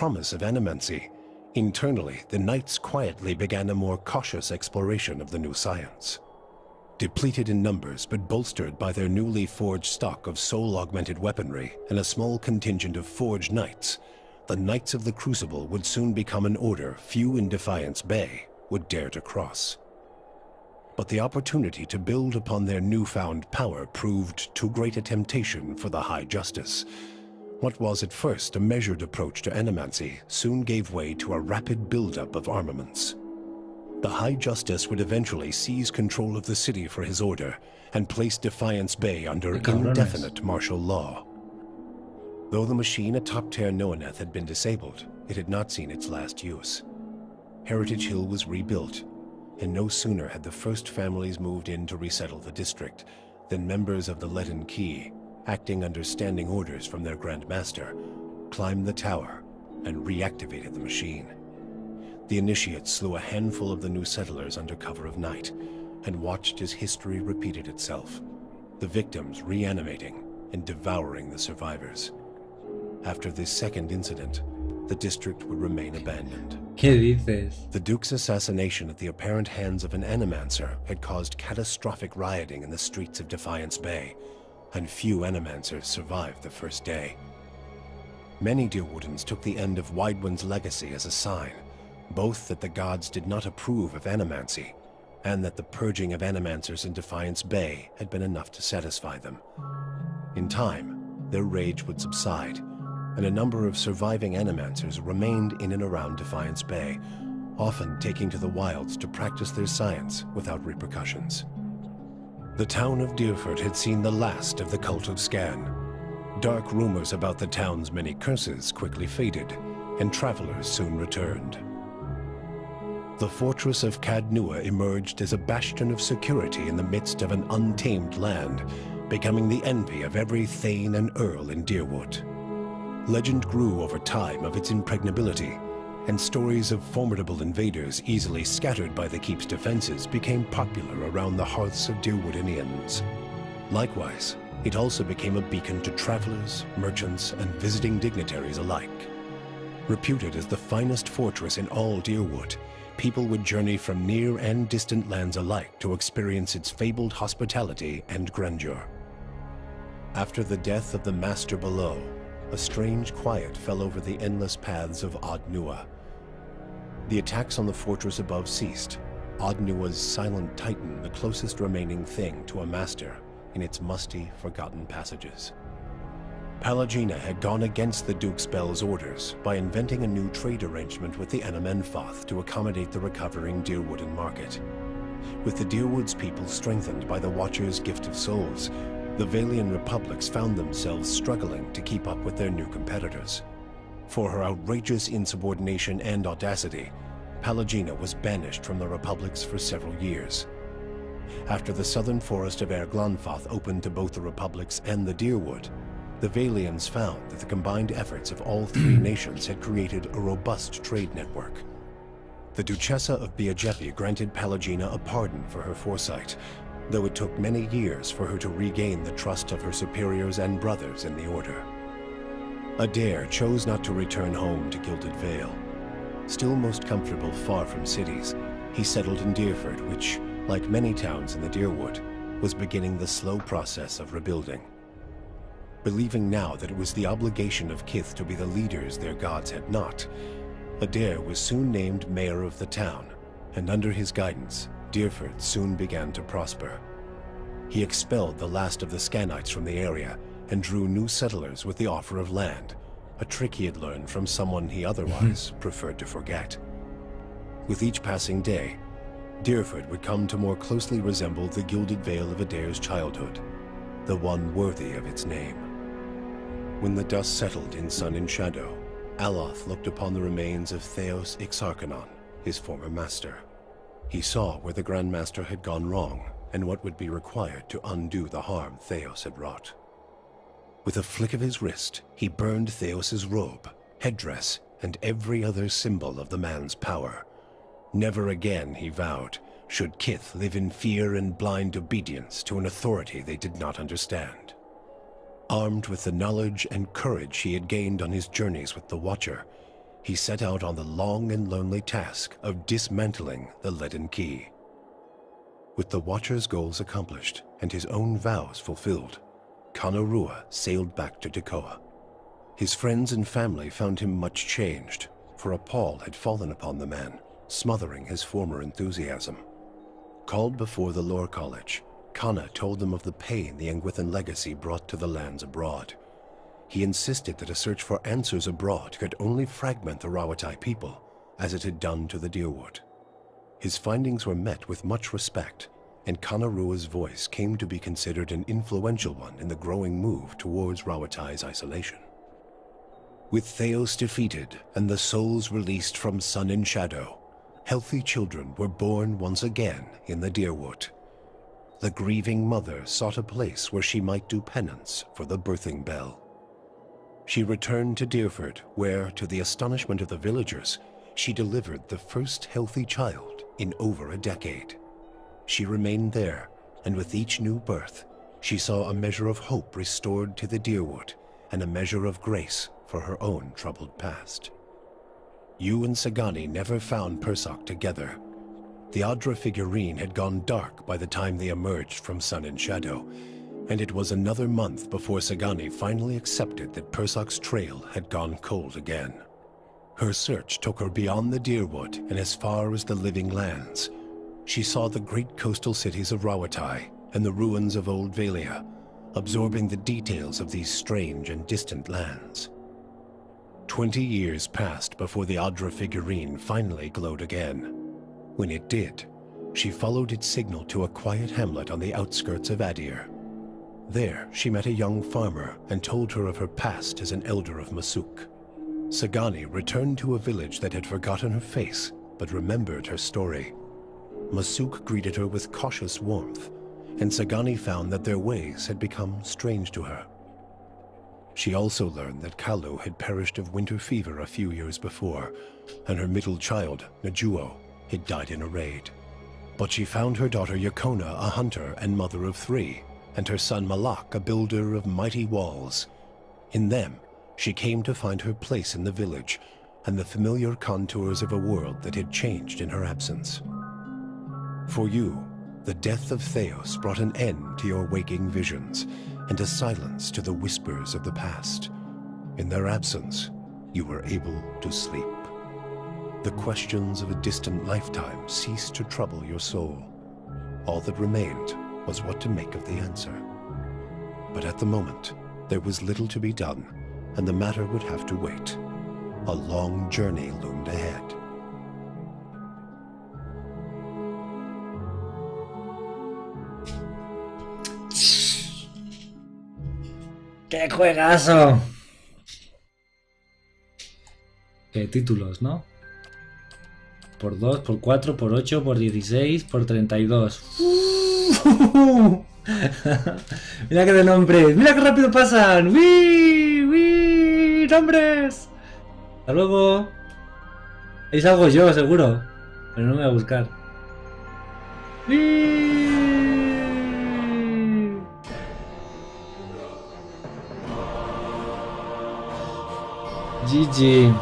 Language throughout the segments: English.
promise of animancy, internally the knights quietly began a more cautious exploration of the new science. Depleted in numbers but bolstered by their newly forged stock of soul-augmented weaponry and a small contingent of forged knights, the Knights of the Crucible would soon become an order few in Defiance Bay would dare to cross. But the opportunity to build upon their newfound power proved too great a temptation for the High Justice. What was at first a measured approach to animancy soon gave way to a rapid buildup of armaments. The High Justice would eventually seize control of the city for his order and place Defiance Bay under indefinite martial law. Though the machine atop Ter Noaneth had been disabled, it had not seen its last use. Heritage Hill was rebuilt, and no sooner had the first families moved in to resettle the district than members of the Leaden Key, acting under standing orders from their Grand Master, climbed the tower and reactivated the machine. The initiates slew a handful of the new settlers under cover of night and watched as history repeated itself, the victims reanimating and devouring the survivors. After this second incident, the district would remain abandoned. ¿Qué dices? The Duke's assassination at the apparent hands of an animancer had caused catastrophic rioting in the streets of Defiance Bay, and few animancers survived the first day. Many Deerwoodans took the end of Widewind's legacy as a sign, both that the gods did not approve of animancy, and that the purging of animancers in Defiance Bay had been enough to satisfy them. In time, their rage would subside, and a number of surviving animancers remained in and around Defiance Bay, often taking to the wilds to practice their science without repercussions. The town of Deerford had seen the last of the cult of Scan. Dark rumors about the town's many curses quickly faded, and travelers soon returned. The fortress of Cadnua emerged as a bastion of security in the midst of an untamed land, becoming the envy of every thane and earl in Deerwood. Legend grew over time of its impregnability, and stories of formidable invaders easily scattered by the keep's defenses became popular around the hearths of Deerwoodinians. Likewise, it also became a beacon to travelers, merchants, and visiting dignitaries alike. Reputed as the finest fortress in all Deerwood, people would journey from near and distant lands alike to experience its fabled hospitality and grandeur. After the death of the Master below, a strange quiet fell over the endless paths of Odd-Nua. The attacks on the fortress above ceased, Odd-Nua's silent titan the closest remaining thing to a master in its musty, forgotten passages. Pallegina had gone against the Duke's Bell's orders by inventing a new trade arrangement with the Anamenfoth to accommodate the recovering Deerwooden market. With the Deerwood's people strengthened by the Watcher's gift of souls, the Valian republics found themselves struggling to keep up with their new competitors. For her outrageous insubordination and audacity, Pallegina was banished from the republics for several years. After the southern forest of Erglanfoth opened to both the republics and the Deerwood, the Valians found that the combined efforts of all three nations had created a robust trade network. The Duchessa of Biajepi granted Pallegina a pardon for her foresight, though it took many years for her to regain the trust of her superiors and brothers in the Order. Adair chose not to return home to Gilded Vale. Still most comfortable far from cities, he settled in Deerford, which, like many towns in the Deerwood, was beginning the slow process of rebuilding. Believing now that it was the obligation of Kith to be the leaders their gods had not, Adair was soon named mayor of the town, and under his guidance, Deerford soon began to prosper. He expelled the last of the Scanites from the area and drew new settlers with the offer of land, a trick he had learned from someone he otherwise preferred to forget. With each passing day, Deerford would come to more closely resemble the Gilded Vale of Adair's childhood, the one worthy of its name. When the dust settled in sun and shadow, Aloth looked upon the remains of Theos Ixarchanon, his former master. He saw where the Grand Master had gone wrong and what would be required to undo the harm Theos had wrought. With a flick of his wrist, he burned Theos's robe, headdress, and every other symbol of the man's power. Never again, he vowed, should Kith live in fear and blind obedience to an authority they did not understand. Armed with the knowledge and courage he had gained on his journeys with the Watcher, he set out on the long and lonely task of dismantling the leaden key. With the Watcher's goals accomplished and his own vows fulfilled, Kanarua sailed back to Tekoa. His friends and family found him much changed, for a pall had fallen upon the man, smothering his former enthusiasm. Called before the Lore College, Kana told them of the pain the Engwithan legacy brought to the lands abroad. He insisted that a search for answers abroad could only fragment the Rawatai people, as it had done to the Deerwood. His findings were met with much respect, and Kanarua's voice came to be considered an influential one in the growing move towards Rawatai's isolation. With Theos defeated and the souls released from Sun and Shadow, healthy children were born once again in the Deerwood. The grieving mother sought a place where she might do penance for the birthing bell. She returned to Deerford, where, to the astonishment of the villagers, she delivered the first healthy child in over a decade. She remained there, and with each new birth, she saw a measure of hope restored to the Deerwood and a measure of grace for her own troubled past. You and Sagani never found Persok together. The Adra figurine had gone dark by the time they emerged from Sun and Shadow, and it was another month before Sagani finally accepted that Persok's trail had gone cold again. Her search took her beyond the Deerwood and as far as the Living Lands. She saw the great coastal cities of Rawatai and the ruins of Old Valia, absorbing the details of these strange and distant lands. 20 years passed before the Adra figurine finally glowed again. When it did, she followed its signal to a quiet hamlet on the outskirts of Adir. There, she met a young farmer and told her of her past as an elder of Masuk. Sagani returned to a village that had forgotten her face, but remembered her story. Masuk greeted her with cautious warmth, and Sagani found that their ways had become strange to her. She also learned that Kalu had perished of winter fever a few years before, and her middle child, Najuo, had died in a raid. But she found her daughter Yakona a hunter and mother of 3, and her son Malak a builder of mighty walls. In them, she came to find her place in the village, and the familiar contours of a world that had changed in her absence. For you, the death of Theos brought an end to your waking visions, and a silence to the whispers of the past. In their absence, you were able to sleep. The questions of a distant lifetime ceased to trouble your soul. All that remained was what to make of the answer. But at the moment, there was little to be done, and the matter would have to wait. A long journey loomed ahead. ¡Qué juegazo! Qué títulos, ¿no? Por 2, por 4, por 8, por 16, por 32. Mira qué de nombres. Mira qué rápido pasan. ¡Uy! ¡Uy! ¡Nombres! Hasta luego. Es algo yo, seguro. Pero no me voy a buscar. ¡Uy! GG.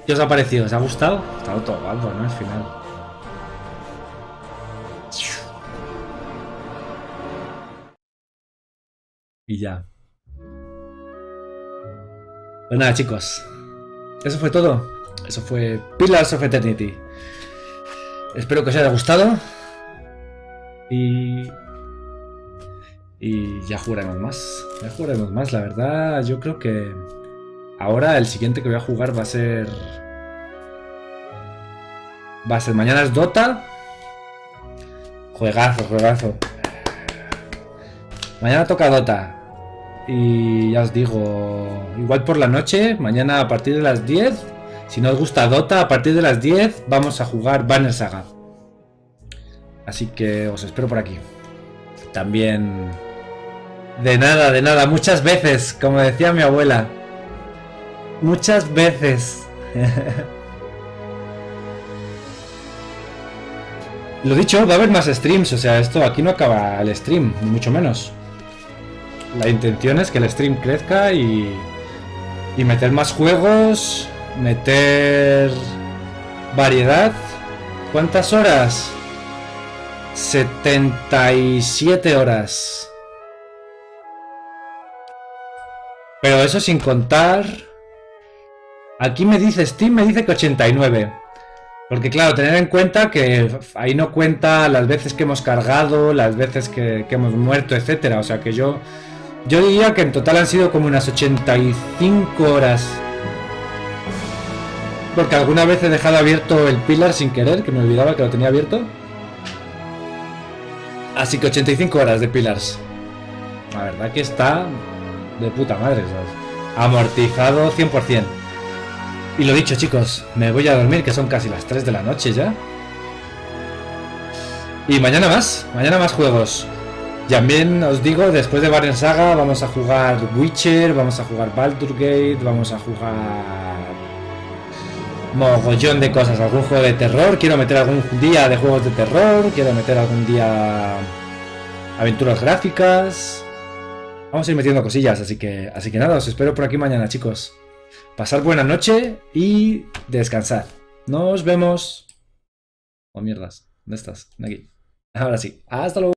¿Qué os ha parecido? ¿Os ha gustado? Está todo guapo, ¿no? Al final. Y ya. Pues nada, chicos. Eso fue todo. Eso fue Pillars of Eternity. Espero que os haya gustado. Y ya jugaremos más. Ya jugaremos más, la verdad. Yo creo que ahora el siguiente que voy a jugar va a ser mañana es Dota. Juegazo, juegazo. Mañana toca Dota. Y ya os digo, igual por la noche, mañana a partir de las 10. Si no os gusta Dota, a partir de las 10 vamos a jugar Banner Saga. Así que os espero por aquí. También... De nada, muchas veces, como decía mi abuela. Muchas veces. Lo dicho, va a haber más streams, o sea, esto aquí no acaba el stream, ni mucho menos. La intención es que el stream crezca y meter más juegos, meter variedad. ¿Cuántas horas? 77 horas. Pero eso sin contar... Aquí me dice Steam, me dice que 89. Porque claro, tener en cuenta que ahí no cuenta las veces que hemos cargado, las veces que hemos muerto, etcétera. O sea que yo diría que en total han sido como unas 85 horas. Porque alguna vez he dejado abierto el Pillar sin querer, que me olvidaba que lo tenía abierto. Así que 85 horas de Pillars. La verdad que está de puta madre, ¿sabes? Amortizado 100%. Y lo dicho, chicos, me voy a dormir, que son casi las 3 de la noche ya. Y mañana más juegos. También os digo, después de Barren Saga vamos a jugar Witcher, vamos a jugar Baldur's Gate, vamos a jugar mogollón de cosas, algún juego de terror, quiero meter algún día de juegos de terror, quiero meter algún día aventuras gráficas. Vamos a ir metiendo cosillas, así que nada, os espero por aquí mañana, chicos. Pasar buena noche y descansar. Nos vemos. Oh, mierdas. ¿Dónde estás? Aquí. Ahora sí. Hasta luego.